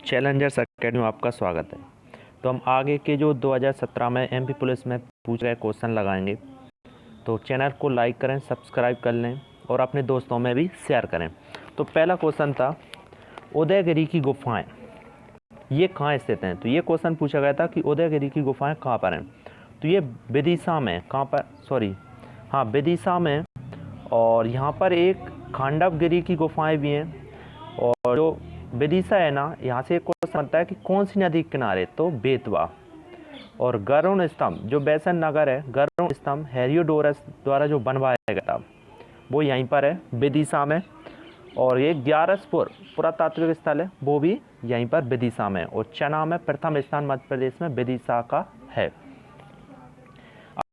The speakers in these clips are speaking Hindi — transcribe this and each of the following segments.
चैलेंजर्स अकेडमी में आपका स्वागत है। तो हम आगे के जो 2017 में एमपी पुलिस में पूछ रहे क्वेश्चन लगाएंगे। तो चैनल को लाइक करें, सब्सक्राइब कर लें और अपने दोस्तों में भी शेयर करें। तो पहला क्वेश्चन था, उदयगिरी की गुफाएं ये कहाँ स्थित हैं। तो ये क्वेश्चन पूछा गया था कि उदयगिरी की गुफाएं कहाँ पर हैं। तो ये विदिशा में, विदिशा में। और यहाँ पर एक खांडवगिरी की गुफाएं भी हैं। और जो विदिशा है ना, यहाँ से एक क्वेश्चन बनता है कि कौन सी नदी के किनारे, तो बेतवा। और गरुड़ स्तंभ, जो बेसन नगर है, गरुड़ स्तंभ हेरियोडोरस द्वारा जो बनवाया गया था वो यहीं पर है, विदिशा में। और ये ग्यारसपुर पुरातात्विक स्थल है, वो भी यहीं पर विदिशा में। और चना में प्रथम स्थान मध्य प्रदेश में विदिशा का है।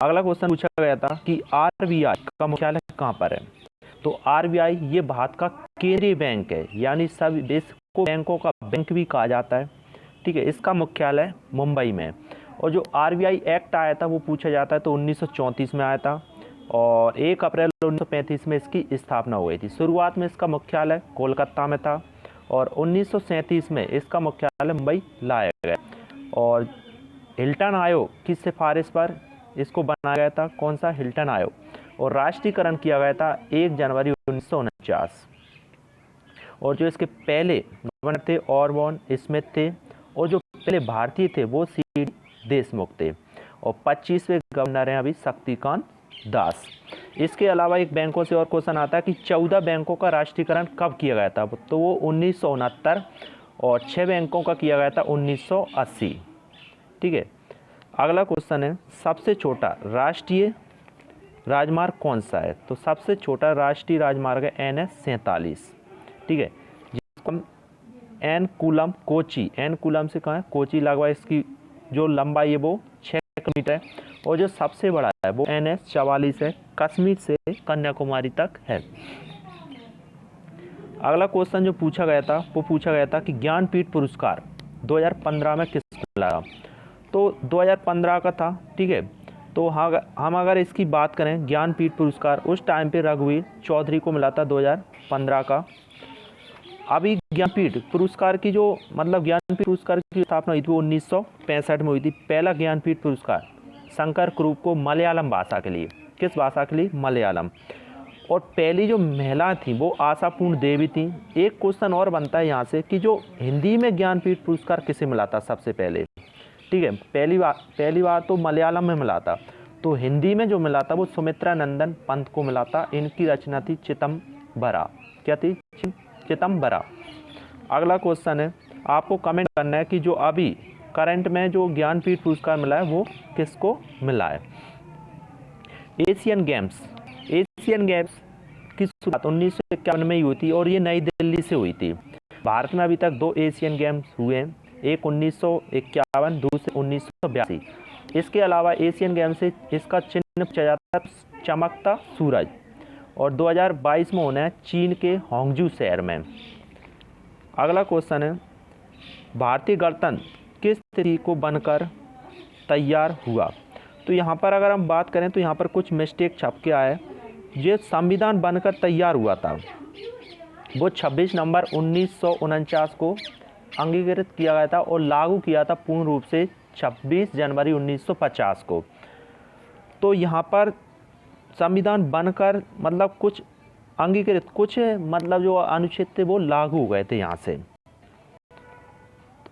अगला क्वेश्चन पूछा गया था कि आरबीआई का मुख्यालय कहाँ पर है। तो आरबीआई ये भारत का केंद्रीय बैंक है, यानी सभी देश को बैंकों का बैंक भी कहा जाता है। ठीक है, इसका मुख्यालय मुंबई में। और जो आरबीआई एक्ट आया था वो पूछा जाता है तो 1934 में आया था। और 1 अप्रैल 1935 में इसकी स्थापना हो गई थी। शुरुआत में इसका मुख्यालय कोलकाता में था और 1937 में इसका मुख्यालय मुंबई लाया गया। और हिल्टन आयोग की सिफारिश पर इसको बनाया गया था। कौन सा? हिल्टन आयोग। और राष्ट्रीयकरण किया गया था 1 जनवरी 1949। और जो इसके पहले गवर्नर थे ऑरबॉन स्मिथ थे। और जो पहले भारतीय थे वो सी देशमुख थे। और 25वें गवर्नर हैं अभी शक्तिकांत दास। इसके अलावा एक बैंकों से और क्वेश्चन आता है कि 14 बैंकों का राष्ट्रीयकरण कब किया गया था। तो वो 1969। और 6 बैंकों का किया गया था 1980। ठीक है, अगला क्वेश्चन है, सबसे छोटा राष्ट्रीय राजमार्ग कौन सा है। तो सबसे छोटा राष्ट्रीय राजमार्ग है NH-47। ठीक है, जिसको हम एर्नाकुलम कोची, एर्नाकुलम से कहाँ है, कोची लगभग इसकी जो लंबाई है वो 6 किलोमीटर है। और जो सबसे बड़ा है वो NH-44 है, कश्मीर से कन्याकुमारी तक है। अगला क्वेश्चन जो पूछा गया था वो पूछा गया था कि ज्ञानपीठ पुरस्कार 2015 में किसको मिला। तो 2015 का था। ठीक है, तो हाँ, हम अगर इसकी बात करें ज्ञानपीठ पुरस्कार, उस टाइम पे रघुवीर चौधरी को मिला था 2015 का। अभी ज्ञानपीठ पुरस्कार की जो ज्ञानपीठ पुरस्कार की स्थापना हुई थी वो 1965 में हुई थी। पहला ज्ञानपीठ पुरस्कार शंकर कुरूप को मलयालम भाषा के लिए। किस भाषा के लिए? मलयालम। और पहली जो महिला थी वो आशापूर्ण देवी थी। एक क्वेश्चन और बनता है यहाँ से कि जो हिंदी में ज्ञानपीठ पुरस्कार किसे मिला था सबसे पहले। ठीक है, पहली बार तो मलयालम में मिला था। तो हिंदी में जो मिला था वो सुमित्रा नंदन पंत को मिला था। इनकी रचना थी चितंबरा। क्या थी? चितंबरा। अगला क्वेश्चन है, आपको कमेंट करना है कि जो अभी करंट में जो ज्ञानपीठ पुरस्कार मिला है वो किसको मिला है। एशियन गेम्स की शुरुआत 1951 में ही हुई थी और ये नई दिल्ली से हुई थी। भारत में अभी तक 2 एशियन गेम्स हुए हैं, एक 1951, दूसरे 1982। इसके अलावा एशियन गेम्स से इसका चिन्ह पूछा जाता है चमकता सूरज। और 2022 में होना है चीन के होंगजू शहर में। अगला क्वेश्चन है, भारतीय गणतंत्र किस तिथि को बनकर तैयार हुआ। तो यहाँ पर अगर हम बात करें तो यहाँ पर कुछ मिस्टेक छप के आया है। ये संविधान बनकर तैयार हुआ था वो 26 नवंबर 1949 को अंगीकृत किया गया था और लागू किया था पूर्ण रूप से 26 जनवरी 1950 को। तो यहाँ पर संविधान बनकर कुछ अंगीकृत, कुछ जो अनुच्छेद थे वो लागू हो गए थे यहाँ से।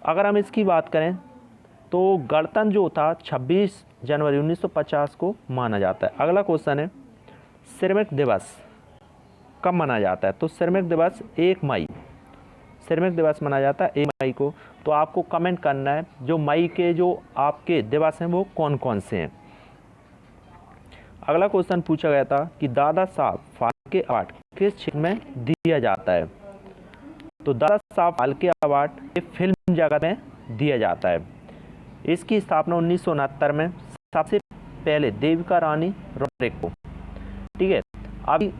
अगर हम इसकी बात करें तो गणतंत्र जो था 26 जनवरी 1950 को माना जाता है। अगला क्वेश्चन है, श्रमिक दिवस कब मनाया जाता है। तो श्रमिक दिवस 1 मई, श्रमिक दिवस मनाया जाता है 1 मई को। तो आपको कमेंट करना है जो मई के जो आपके दिवस हैं वो कौन कौन से हैं। अगला क्वेश्चन पूछा गया था कि दादा साहब फाल्के अवार्ड किस क्षेत्र में दिया जाता है। तो दादा साहब फाल्के अवार्ड ये फिल्म जगत में दिया जाता है। इसकी स्थापना 1969 में सबसे पहले देविका रानी रोड्रिक को। ठीक है, अभी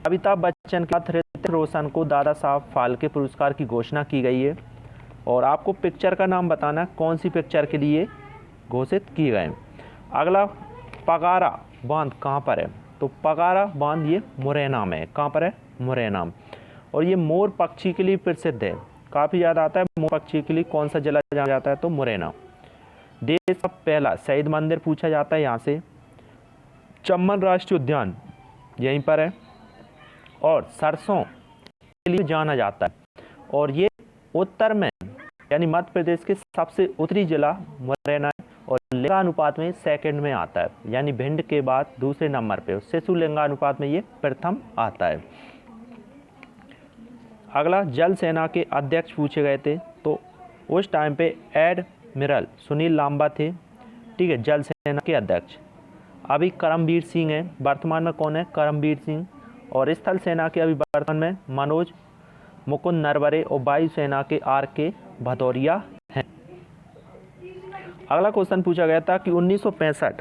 अमिताभ बच्चन के साथ ऋतिक रोशन को दादा साहब फाल्के पुरस्कार की घोषणा की गई है। और आपको पिक्चर का नाम बताना कौन सी पिक्चर के लिए घोषित किए गए। अगला, पगारा बांध कहाँ पर है। तो पगारा बांध ये मुरैना में है। कहाँ पर है? मुरैना। और ये मोर पक्षी के लिए प्रसिद्ध है। काफ़ी ज़्यादा आता है। मोर पक्षी के लिए कौन सा जिला जाना जाता है? तो मुरैना। देश का पहला शहीद मंदिर पूछा जाता है यहाँ से, चंबल राष्ट्रीय उद्यान यहीं पर है। और सरसों के लिए जाना जाता है, और ये उत्तर में यानी मध्य प्रदेश के सबसे उत्तरी जिला मुरैना है, और लिंगानुपात में सेकंड में आता है, यानी भिंड के बाद दूसरे नंबर पे शिशु लिंगानुपात में ये प्रथम आता है। अगला जल सेना के अध्यक्ष पूछे गए थे, तो उस टाइम पे एडमिरल सुनील लांबा थे, ठीक है, जल सेना के अध्यक्ष। अभी करमबीर सिंह है, वर्तमान में कौन है? करमबीर सिंह। और स्थल सेना के अभी वर्तमान में मनोज मुकुंद नरवरे, और वायु सेना के RK भदौरिया हैं। अगला क्वेश्चन पूछा गया था कि 1965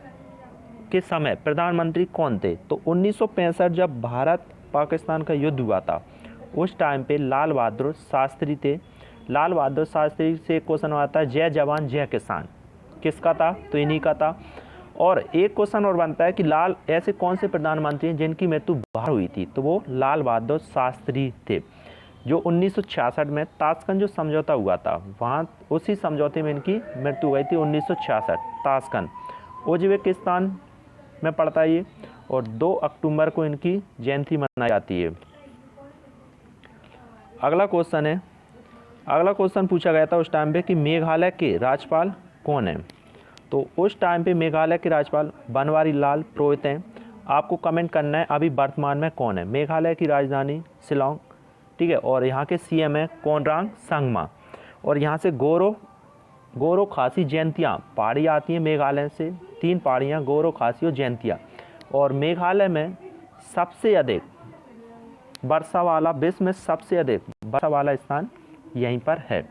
के समय प्रधानमंत्री कौन थे? तो 1965 जब भारत पाकिस्तान का युद्ध हुआ था, उस टाइम पे लाल बहादुर शास्त्री थे। लाल बहादुर शास्त्री से क्वेश्चन आता है जय जवान जय किसान, किसका था? तो इन्हीं का था। और एक क्वेश्चन और बनता है कि लाल ऐसे कौन से प्रधानमंत्री हैं जिनकी मृत्यु बाहर हुई थी? तो वो लाल बहादुर शास्त्री थे, जो 1966 में ताशकंद जो समझौता हुआ था, वहाँ उसी समझौते में इनकी मृत्यु हुई थी 1966। ताशकंद उज्बेकिस्तान में पड़ता है ये, और 2 अक्टूबर को इनकी जयंती मनाई जाती है। अगला क्वेश्चन पूछा गया था उस टाइम पे कि मेघालय के राज्यपाल कौन है? तो उस टाइम पे मेघालय के राज्यपाल बनवारी लाल पुरोहित हैं। आपको कमेंट करना है अभी वर्तमान में कौन है। मेघालय की राजधानी शिलोंग, ठीक है, और यहाँ के CM है कोनरांग संगमा। और यहाँ से गोरो खासी जयंतियाँ पहाड़ी आती हैं मेघालय से, 3 पहाड़ियाँ गोरो खासी और जयंतिया। और मेघालय में सबसे अधिक वर्षा वाला, विश्व में सबसे अधिक वर्षा वाला स्थान यहीं पर है।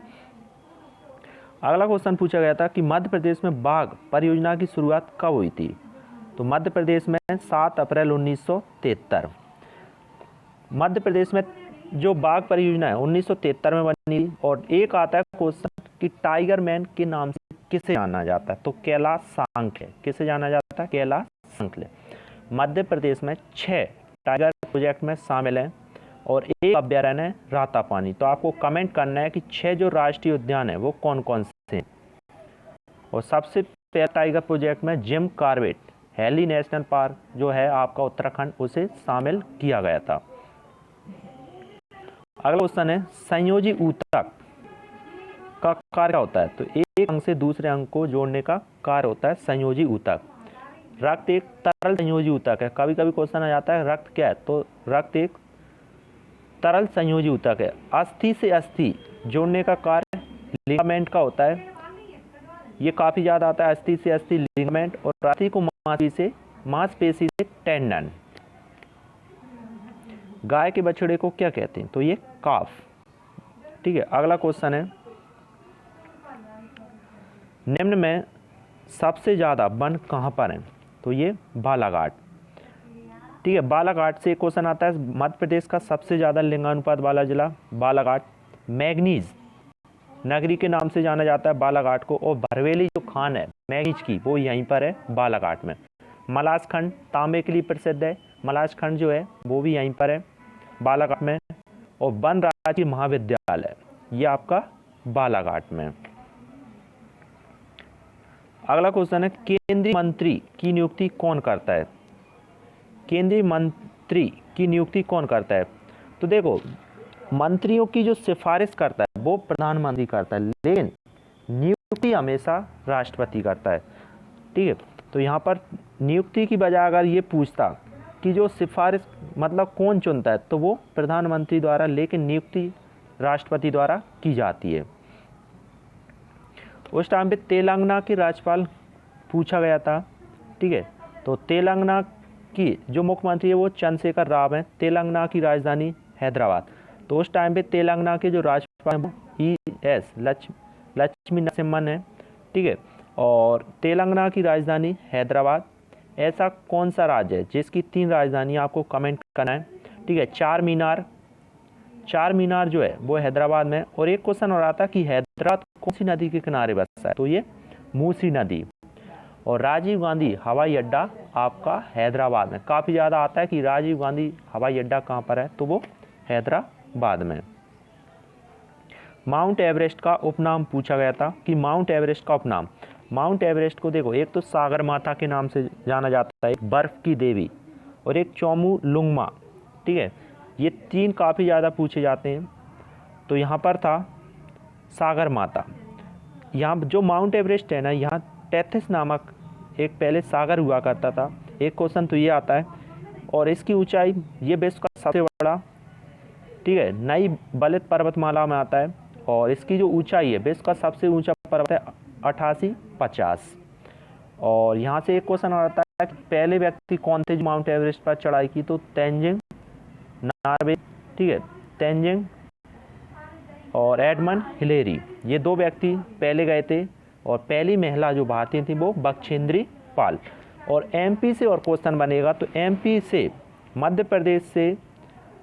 अगला क्वेश्चन पूछा गया था कि मध्य प्रदेश में बाघ परियोजना की शुरुआत कब हुई थी? तो मध्य प्रदेश में 7 अप्रैल 1973। मध्य प्रदेश में जो बाघ परियोजना है 1973 में बनी। और एक आता है क्वेश्चन कि टाइगर मैन के नाम से किसे जाना जाता है? तो कैलाश सांकले। किसे जाना जाता है? कैलाश सांकले। मध्य प्रदेश में 6 टाइगर प्रोजेक्ट में शामिल हैं, और एक अभ्यारण्य है रातापानी। तो आपको कमेंट करना है कि 6 जो राष्ट्रीय उद्यान है वो कौन कौन से हैं। और सबसे पहले टाइगर प्रोजेक्ट में Jim Corbett Hailey national park जो है आपका उत्तराखंड, उसे शामिल किया गया था। अगला क्वेश्चन है संयोजी ऊतक का कार्य क्या होता है? तो एक अंग से दूसरे अंग को जोड़ने का कार्य होता है संयोजी ऊतक। रक्त एक तरल संयोजी ऊतक है। कभी कभी क्वेश्चन आ जाता है रक्त क्या है? तो रक्त एक तरल संयोजी ऊतक है। अस्थि से अस्थि जोड़ने का कार्य लिगामेंट का होता है। ये काफ़ी ज़्यादा आता है, अस्थि से अस्थि लिगामेंट, और अस्थि को मांसपेशी से टेंडन। गाय के बछड़े को क्या कहते हैं? तो ये काफ, ठीक है। अगला क्वेश्चन है निम्न में सबसे ज़्यादा वन कहाँ पर है? तो ये बालाघाट, ठीक है। बालाघाट से एक क्वेश्चन आता है मध्य प्रदेश का सबसे ज़्यादा लिंगानुपात वाला जिला बालाघाट। मैग्नीज नगरी के नाम से जाना जाता है बालाघाट को, और भरवेली जो खान है मैग्नीज की वो यहीं पर है बालाघाट में। मलास खंड तांबे के लिए प्रसिद्ध है, मलास खंड जो है वो भी यहीं पर है बालाघाट में। और वन राज्य महाविद्यालय ये आपका बालाघाट में। अगला क्वेश्चन है केंद्रीय मंत्री की नियुक्ति कौन करता है? केंद्रीय मंत्री की नियुक्ति कौन करता है? तो देखो मंत्रियों की जो सिफारिश करता है वो प्रधानमंत्री करता है, लेकिन नियुक्ति हमेशा राष्ट्रपति करता है, ठीक है। तो यहाँ पर नियुक्ति की बजाय अगर ये पूछता कि जो सिफारिश मतलब कौन चुनता है, तो वो प्रधानमंत्री द्वारा, लेकिन नियुक्ति राष्ट्रपति द्वारा की जाती है। उस टाइम पे तेलंगाना के राज्यपाल पूछा गया था, ठीक है। तो तेलंगाना की जो मुख्यमंत्री है वो चंद्रशेखर राव हैं। तेलंगाना की राजधानी हैदराबाद। तो उस टाइम पे तेलंगाना के जो राज्यपाल हैं वो ES लक्ष्मी नरसिम्हन है, ठीक है। और तेलंगाना की राजधानी हैदराबाद। ऐसा कौन सा राज्य है जिसकी 3 राजधानी? आपको कमेंट करना है, ठीक है। चार मीनार जो है वो हैदराबाद में। और एक क्वेश्चन और आता कि हैदराबाद कौन सी नदी के किनारे बसा है? तो ये मूसी नदी। और राजीव गांधी हवाई अड्डा आपका हैदराबाद में। काफ़ी ज़्यादा आता है कि राजीव गांधी हवाई अड्डा कहाँ पर है? तो वो हैदराबाद में। माउंट एवरेस्ट का उपनाम पूछा गया था कि माउंट एवरेस्ट का उपनाम। माउंट एवरेस्ट को देखो, एक तो सागर माता के नाम से जाना जाता है, एक बर्फ़ की देवी, और एक चोमू लुंगमा। ठीक है, ये 3 काफ़ी ज़्यादा पूछे जाते हैं। तो यहाँ पर था सागर माता। यहाँ जो माउंट एवरेस्ट है ना, यहाँ टेथिस नामक एक पहले सागर हुआ करता था। एक क्वेश्चन तो ये आता है। और इसकी ऊंचाई, ये विश्व का सबसे बड़ा, ठीक है, नई बलित पर्वतमाला में आता है। और इसकी जो ऊंचाई है, विश्व का सबसे ऊंचा पर्वत है 8850। और यहाँ से एक क्वेश्चन आता है कि पहले व्यक्ति कौन थे जो माउंट एवरेस्ट पर चढ़ाई की, तो तेंजिंग नॉर्वे, ठीक है, तेंजिंग और एडमंड हिलेरी, ये 2 व्यक्ति पहले गए थे। और पहली महिला जो भारतीय थी वो बक्षेंद्री पाल। और एमपी से और क्वेश्चन बनेगा, तो एमपी से, मध्य प्रदेश से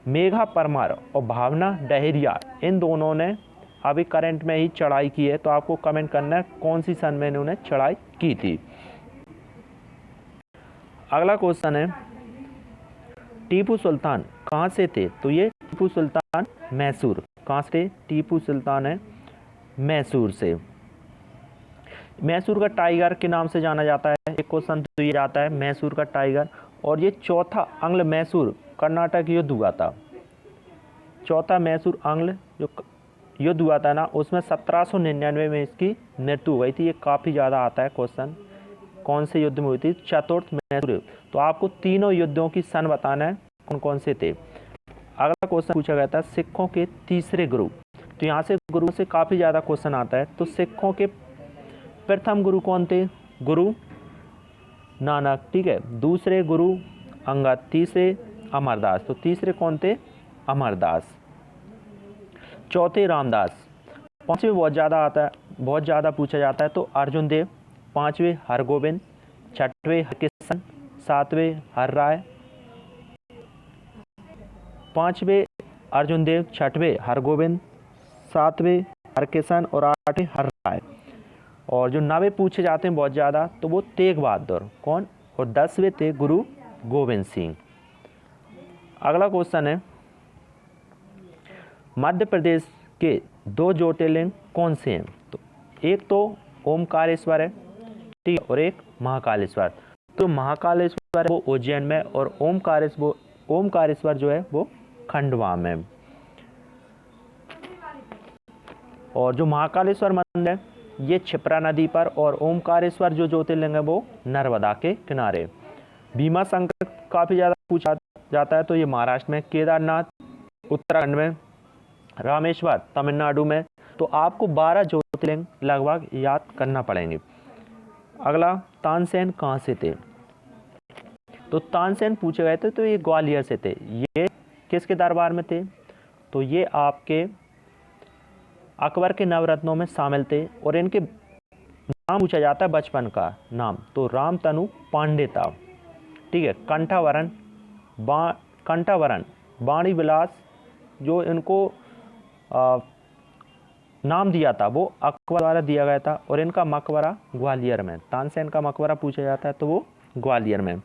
मेघा परमार और भावना डहेरिया, इन दोनों ने अभी करंट में ही चढ़ाई की है। तो आपको कमेंट करना है कौन सी सन में इन्होंने चढ़ाई की थी। अगला क्वेश्चन है, टीपू सुल्तान कहाँ से थे, तो ये टीपू सुल्तान मैसूर। कहाँ से? टीपू सुल्तान है मैसूर से। मैसूर का टाइगर के नाम से जाना जाता है। एक क्वेश्चन तो ये जाता है मैसूर का टाइगर। और ये चौथा अंग्ल मैसूर कर्नाटक युद्ध हुआ था। चौथा मैसूर अंग्ल जो युद्ध हुआ था ना, उसमें 1799 में इसकी मृत्यु हो गई थी। ये काफ़ी ज़्यादा आता है क्वेश्चन, कौन से युद्ध में हुई थी? चतुर्थ मैसूर युद्ध। तो आपको तीनों युद्धों की सन बताना है कौन कौन से थे। अगला क्वेश्चन पूछा गया था सिखों के तीसरे गुरु। तो यहाँ से गुरु से काफ़ी ज़्यादा क्वेश्चन आता है। तो सिखों के प्रथम गुरु कौन थे? गुरु नानक, ठीक है। दूसरे गुरु अंगद, तीसरे अमरदास। तो तीसरे कौन थे? अमरदास। चौथे रामदास। पांचवें बहुत ज़्यादा आता है, बहुत ज़्यादा पूछा जाता है, तो अर्जुन देव। पांचवें हरगोविंद, छठवें हरकिशन, सातवें हर राय। पांचवें अर्जुन देव, छठवें हरगोविंद, सातवें हरकिशन और आठवें हर राय। और जो 9वें पूछे जाते हैं बहुत ज़्यादा, तो वो तेग बहादुर कौन, और 10वें थे गुरु गोविंद सिंह। अगला क्वेश्चन है मध्य प्रदेश के 2 ज्योतिर्लिंग कौन से हैं? तो एक तो ओमकारेश्वर है, ठीक है, और एक महाकालेश्वर। तो महाकालेश्वर वो उज्जैन में, और ओमकारेश्वर जो है वो खंडवा में। और जो महाकालेश्वर मंदिर है ये क्षिप्रा नदी पर, और ओमकारेश्वर जो ज्योतिर्लिंग है वो नर्मदा के किनारे। भीमा शंकर काफ़ी ज़्यादा पूछा जाता है, तो ये महाराष्ट्र में, केदारनाथ उत्तराखंड में, रामेश्वर तमिलनाडु में। तो आपको 12 ज्योतिर्लिंग लगभग याद करना पड़ेंगे। अगला, तानसेन कहाँ से थे? तो तानसेन पूछे गए थे, तो ये ग्वालियर से थे। ये किसके दरबार में थे? तो ये आपके अकबर के नवरत्नों में शामिल थे। और इनके नाम पूछा जाता है बचपन का नाम, तो रामतनु पांडे था, ठीक है। कंठावरण वाणी विलास जो इनको नाम दिया था वो अकबर द्वारा दिया गया था। और इनका मकबरा ग्वालियर में, तानसेन का मकबरा पूछा जाता है तो वो ग्वालियर में।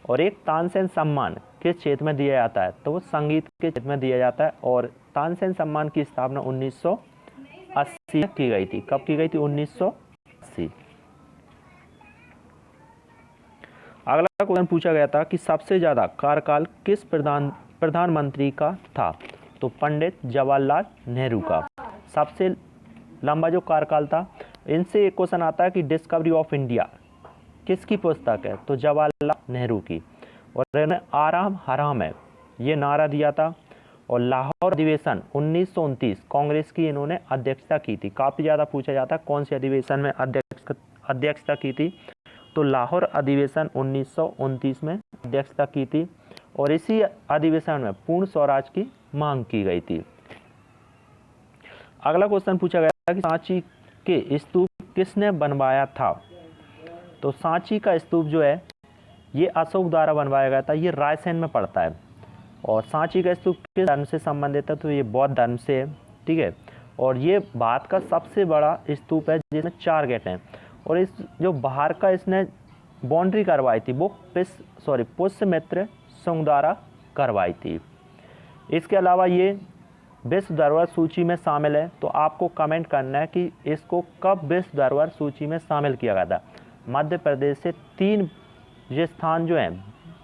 और एक तानसेन सम्मान किस क्षेत्र में दिया जाता है? तो वो संगीत के क्षेत्र में दिया जाता है। और तानसेन सम्मान की स्थापना 1980 की गई थी। कब की गई थी? 1980। अगला क्वेश्चन पूछा गया था कि सबसे ज़्यादा कार्यकाल किस प्रधानमंत्री का था? तो पंडित जवाहरलाल नेहरू का सबसे लंबा जो कार्यकाल था। इनसे एक क्वेश्चन आता है कि डिस्कवरी ऑफ इंडिया किसकी पुस्तक है? तो जवाहरलाल नेहरू की। और इन्हें आराम हराम है ये नारा दिया था। और लाहौर अधिवेशन 1929 कांग्रेस की इन्होंने अध्यक्षता की थी। काफ़ी ज़्यादा पूछा जाता है कौन से अधिवेशन में अध्यक्षता की थी? तो लाहौर अधिवेशन 1929 में अध्यक्षता की थी। और इसी अधिवेशन में पूर्ण स्वराज की मांग की गई थी। अगला क्वेश्चन पूछा गया कि सांची के स्तूप किसने बनवाया था? तो सांची का स्तूप जो है ये अशोक द्वारा बनवाया गया था। ये रायसेन में पड़ता है। और सांची का स्तूप किस धर्म से संबंधित है? तो ये बौद्ध धर्म से है, ठीक है। और ये भारत का सबसे बड़ा स्तूप है जिसमें 4 गेट हैं। और इस जो बाहर का इसने बाउंड्री करवाई थी वो पुष्यमित्र संघ द्वारा करवाई थी। इसके अलावा ये विश्व धरोहर सूची में शामिल है, तो आपको कमेंट करना है कि इसको कब विश्व धरोहर सूची में शामिल किया गया था। मध्य प्रदेश से 3 ये स्थान जो हैं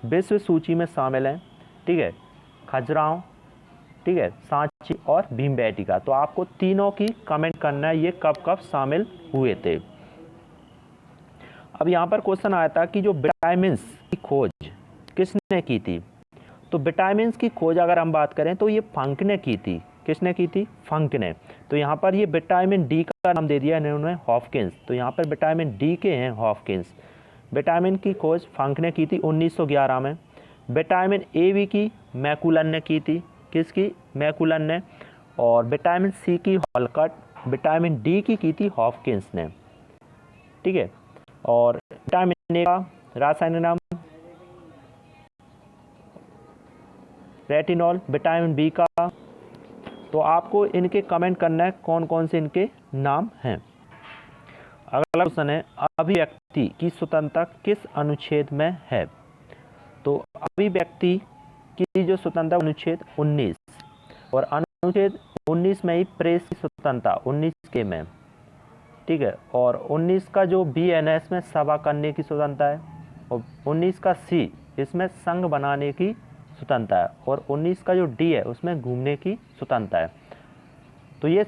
विश्व सूची में शामिल हैं, ठीक है, खजुराहो, ठीक है, सांची और भीमबेटका। तो आपको तीनों की कमेंट करना है ये कब कब शामिल हुए थे। अब यहाँ पर क्वेश्चन आया था कि जो विटामिन्स की खोज किसने की थी। तो विटामिन्स की खोज अगर हम बात करें तो ये फंक ने की थी। किसने की थी? फंक ने। तो यहाँ पर ये विटामिन डी का नाम दे दिया इन्होंने हॉपकिंस। तो यहाँ पर विटामिन डी के हैं हॉपकिंस। विटामिन की खोज फंक ने की थी 1911 में। विटामिन ए बी की मैकुलन ने की थी। किसकी? मैकुलन ने। और विटामिन सी की हॉलकट, विटामिन डी की थी हॉपकिंस ने, ठीक है। और विटामिन ए का रासायनिक नाम रेटिनॉल, विटामिन बी का। तो आपको इनके कमेंट करना है कौन कौन से इनके नाम हैं। अगला क्वेश्चन है अभिव्यक्ति की स्वतंत्रता किस अनुच्छेद में है। तो अभिव्यक्ति की जो स्वतंत्रता अनुच्छेद 19 और अनुच्छेद 19 में ही प्रेस की स्वतंत्रता 19 के में, ठीक है। और 19 का जो बी एन है इसमें सभा करने की स्वतंत्रता है। और 19 का सी इसमें संघ बनाने की स्वतंत्रता है। और 19 का जो डी है उसमें घूमने की स्वतंत्रता है। तो ये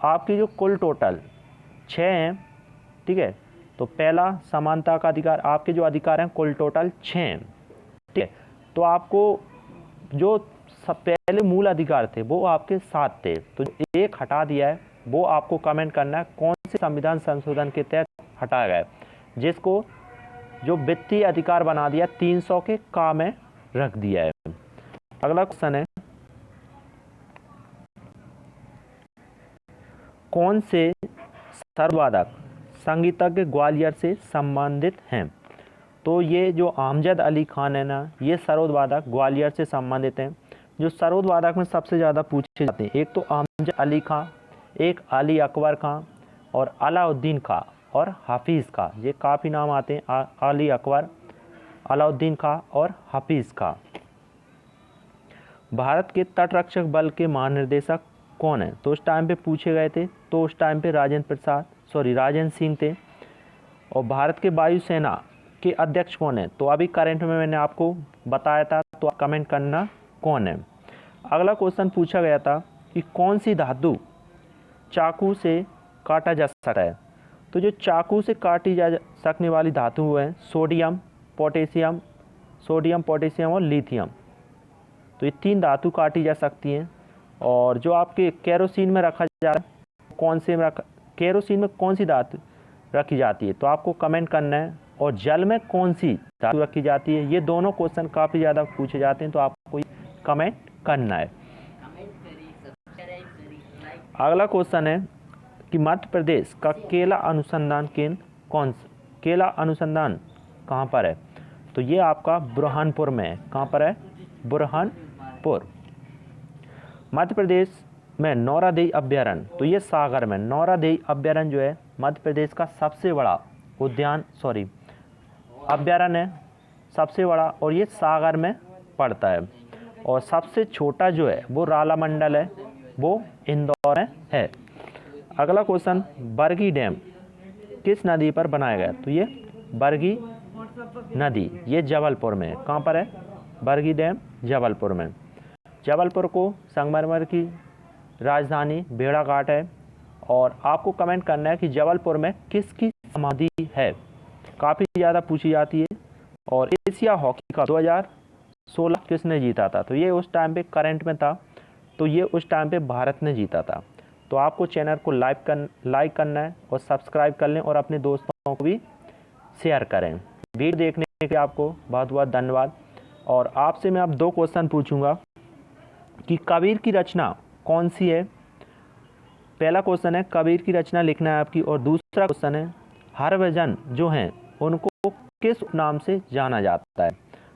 आपकी जो कुल टोटल 6 हैं, ठीक है। तो पहला समानता का अधिकार, आपके जो अधिकार हैं कुल टोटल 6 हैं, ठीक है। तो आपको जो पहले मूल अधिकार थे वो आपके 7 थे, तो एक हटा दिया है वो आपको कमेंट करना है कौन से संविधान संशोधन के तहत हटाया गया है, जिसको जो वित्तीय अधिकार बना दिया 300 के का में रख दिया है। अगला क्वेश्चन है कौन से सर्ववादक संगीतज्ञ ग्वालियर से संबंधित हैं। तो ये जो आमजद अली खान है ना, ये सरोदवादक ग्वालियर से संबंधित हैं। जो सरोदवादक में सबसे ज़्यादा पूछे जाते हैं, एक तो आमजद अली खां, एक अली अकबर खां और अलाउद्दीन खां और हाफिज़ खां। ये काफ़ी नाम आते हैं, अली अकबर, अलाउद्दीन खां और हाफिज़ खां। भारत के तटरक्षक बल के महानिर्देशक कौन है। तो उस टाइम पे पूछे गए थे, तो उस टाइम पे राजेंद्र सिंह थे। और भारत के वायुसेना के अध्यक्ष कौन है। तो अभी करंट में मैंने आपको बताया था, तो आप कमेंट करना कौन है। अगला क्वेश्चन पूछा गया था कि कौन सी धातु चाकू से काटा जा सकता है। तो जो चाकू से काटी जा सकने वाली धातु है सोडियम, पोटेशियम और लिथियम। तो ये 3 धातु काटी जा सकती हैं। और जो आपके केरोसिन में रखा जा रहा है, कौन से में रखा, केरोसिन में कौन सी धातु रखी जाती है, तो आपको कमेंट करना है। और जल में कौन सी धातु रखी जाती है। ये दोनों क्वेश्चन काफ़ी ज़्यादा पूछे जाते हैं, तो आपको कमेंट करना है। अगला क्वेश्चन है कि मध्य प्रदेश का केला अनुसंधान केंद्र केला अनुसंधान कहाँ पर है। तो ये आपका बुरहानपुर में है। कहाँ पर है? बुरहानपुर। मध्य प्रदेश में नौरादेई अभ्यारण्य, तो ये सागर में नौरादेई अभ्यारण्य जो है मध्य प्रदेश का सबसे बड़ा अभ्यारण्य है, सबसे बड़ा, और ये सागर में पड़ता है। और सबसे छोटा जो है वो रालामंडल है, वो इंदौर में है। अगला क्वेश्चन, बरगी डैम किस नदी पर बनाया गया। तो ये बरगी नदी, ये जबलपुर में है। कहाँ पर है? बरगी डैम जबलपुर में। जबलपुर को संगमरमर की राजधानी भेड़ाघाट है। और आपको कमेंट करना है कि जबलपुर में किसकी समाधि है, काफ़ी ज़्यादा पूछी जाती है। और एशिया हॉकी कप 2016 किसने जीता था। तो ये उस टाइम पे करंट में था, तो ये उस टाइम पे भारत ने जीता था। तो आपको चैनल को लाइक करना है और सब्सक्राइब कर लें और अपने दोस्तों को भी शेयर करें। वीडियो देखने के लिए आपको बहुत बहुत धन्यवाद। और आपसे मैं अब 2 क्वेश्चन पूछूंगा कि कबीर की रचना कौन सी है। पहला क्वेश्चन है कबीर की रचना लिखना है आपकी। और दूसरा क्वेश्चन है हरभजन जो हैं उनको किस नाम से जाना जाता है।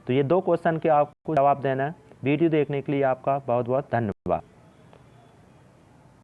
तो ये 2 क्वेश्चन के आपको जवाब देना है। वीडियो देखने के लिए आपका बहुत बहुत धन्यवाद।